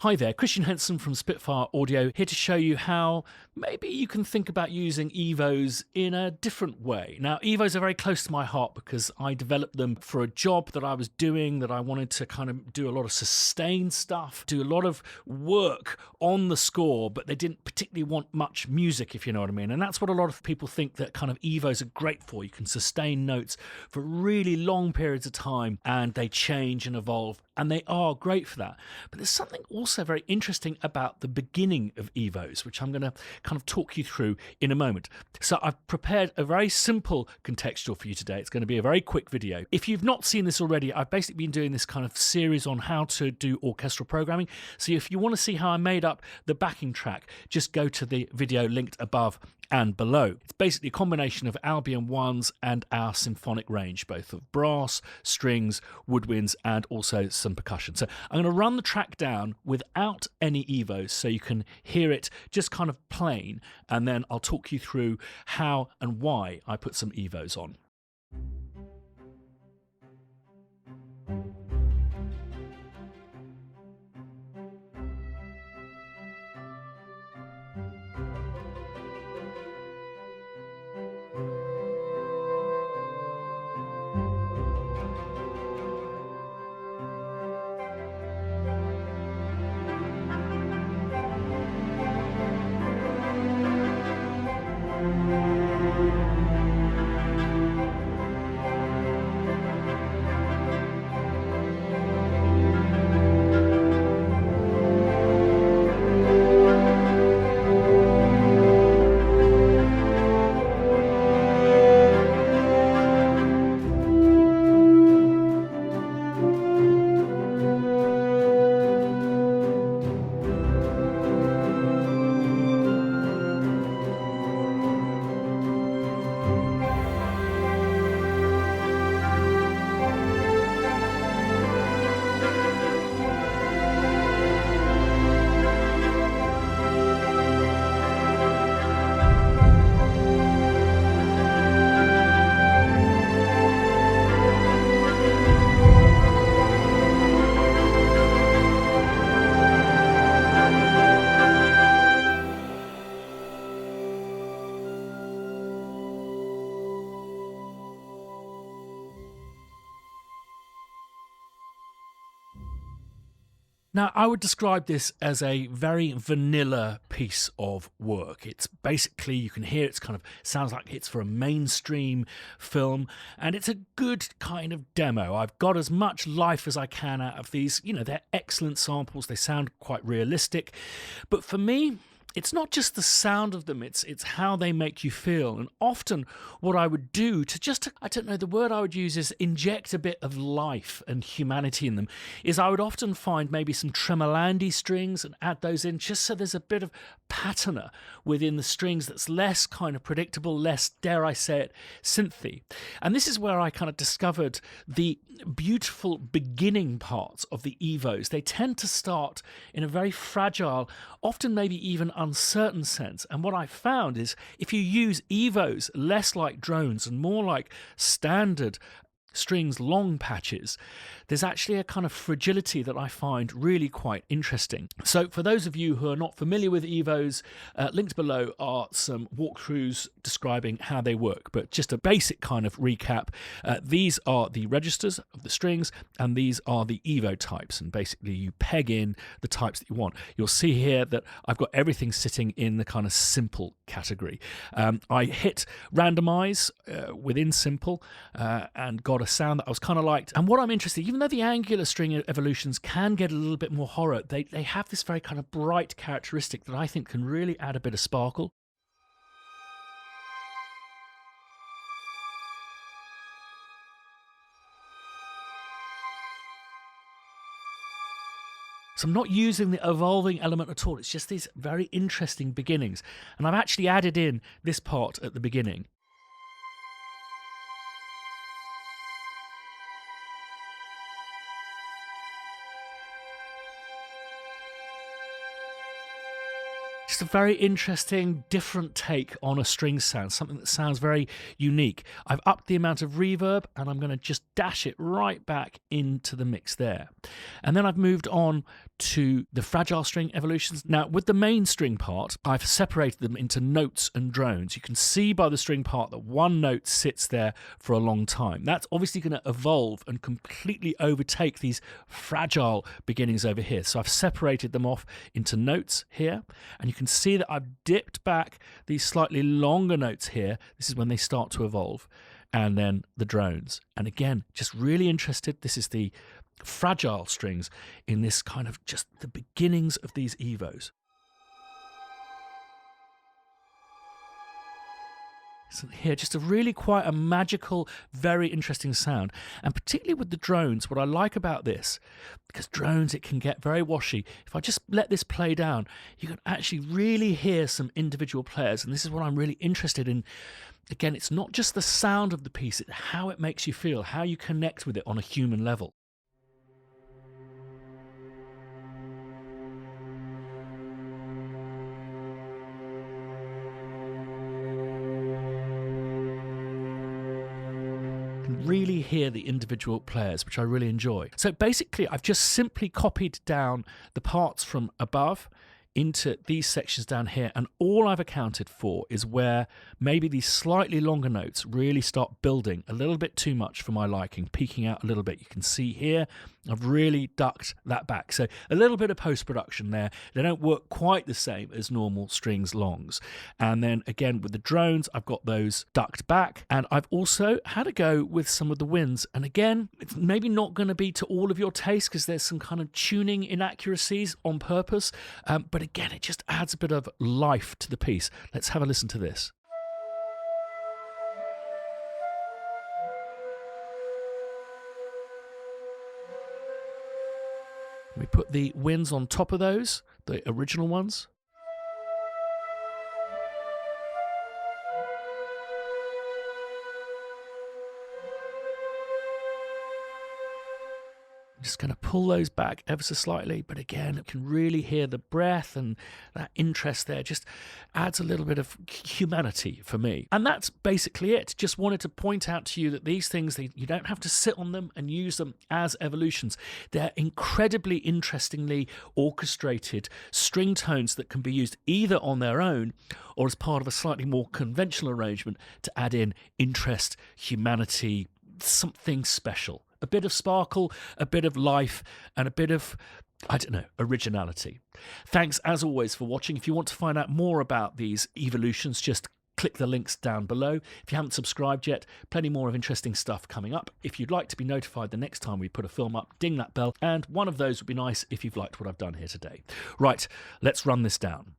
Hi there, Christian Henson from Spitfire Audio, here to show you how maybe you can think about using Evos in a different way. Now, Evos are very close to my heart because I developed them for a job that I was doing, that I wanted to kind of do a lot of sustained stuff, do a lot of work on the score, but they didn't particularly want much music, if you know what I mean. And that's what a lot of people think that kind of Evos are great for. You can sustain notes for really long periods of time and they change and evolve, and they are great for that. But there's something also very interesting about the beginning of Evos, which I'm going to kind of talk you through in a moment. So I've prepared a very simple contextual for you today. It's going to be a very quick video. If you've not seen this already, I've basically been doing this kind of series on how to do orchestral programming. So if you want to see how I made up the backing track, just go to the video linked above and below. It's basically a combination of Albion ones and our symphonic range, both of brass, strings, woodwinds, and also some percussion. So I'm going to run the track down without any Evos so you can hear it just kind of plain, and then I'll talk you through how and why I put some Evos on. Now, I would describe this as a very vanilla piece of work. It's basically, you can hear it's kind of sounds like it's for a mainstream film, and it's a good kind of demo. I've got as much life as I can out of these. You know, they're excellent samples. They sound quite realistic. But for me, it's not just the sound of them, it's how they make you feel. And often what I would do I don't know, the word I would use is inject a bit of life and humanity in them, is I would often find maybe some tremolandi strings and add those in just so there's a bit of patina within the strings that's less kind of predictable, less, dare I say it, synthy. And this is where I kind of discovered the beautiful beginning parts of the Evos. They tend to start in a very fragile, often maybe even uncertain sense. And what I found is if you use Evos less like drones and more like standard strings, long patches, there's actually a kind of fragility that I find really quite interesting. So for those of you who are not familiar with Evos, linked below are some walkthroughs describing how they work, but just a basic kind of recap. These are the registers of the strings, and these are the Evo types, and basically you peg in the types that you want. You'll see here that I've got everything sitting in the kind of simple category. I hit randomize within simple and got a sound that I was kind of liked. And what I'm interested, even though the angular string evolutions can get a little bit more horror, they have this very kind of bright characteristic that I think can really add a bit of sparkle. So I'm not using the evolving element at all. It's just these very interesting beginnings. And I've actually added in this part at the beginning. just a very interesting, different take on a string sound, something that sounds very unique. I've upped the amount of reverb, and I'm going to just dash it right back into the mix there. And then I've moved on to the fragile string evolutions. Now, with the main string part, I've separated them into notes and drones. You can see by the string part that one note sits there for a long time. That's obviously going to evolve and completely overtake these fragile beginnings over here. So I've separated them off into notes here, and you can see that I've dipped back these slightly longer notes here. This is when they start to evolve. And then the drones. And again, just really interested. This is the fragile strings in this kind of just the beginnings of these Evos. So here, just a really quite a magical, very interesting sound. And particularly with the drones, what I like about this, because drones, it can get very washy. If I just let this play down, you can actually really hear some individual players. And this is what I'm really interested in. Again, it's not just the sound of the piece, it's how it makes you feel, how you connect with it on a human level. You can really hear the individual players, which I really enjoy. So basically, I've just simply copied down the parts from above into these sections down here, and all I've accounted for is where maybe these slightly longer notes really start building a little bit too much for my liking, peeking out a little bit. You can see here I've really ducked that back, so a little bit of post-production there. They don't work quite the same as normal strings longs. And then again with the drones, I've got those ducked back, and I've also had a go with some of the winds. And again, it's maybe not going to be to all of your taste because there's some kind of tuning inaccuracies on purpose, but again, it just adds a bit of life to the piece. Let's have a listen to this. We put the winds on top of those, the original ones. Just going to pull those back ever so slightly, but again, you can really hear the breath, and that interest there just adds a little bit of humanity for me. And that's basically it. Just wanted to point out to you that these things, you don't have to sit on them and use them as evolutions. They're incredibly interestingly orchestrated string tones that can be used either on their own or as part of a slightly more conventional arrangement to add in interest, humanity, something special. A bit of sparkle, a bit of life, and a bit of, I don't know, originality. Thanks, as always, for watching. If you want to find out more about these evolutions, just click the links down below. If you haven't subscribed yet, plenty more of interesting stuff coming up. If you'd like to be notified the next time we put a film up, ding that bell. And one of those would be nice if you've liked what I've done here today. Right, let's run this down.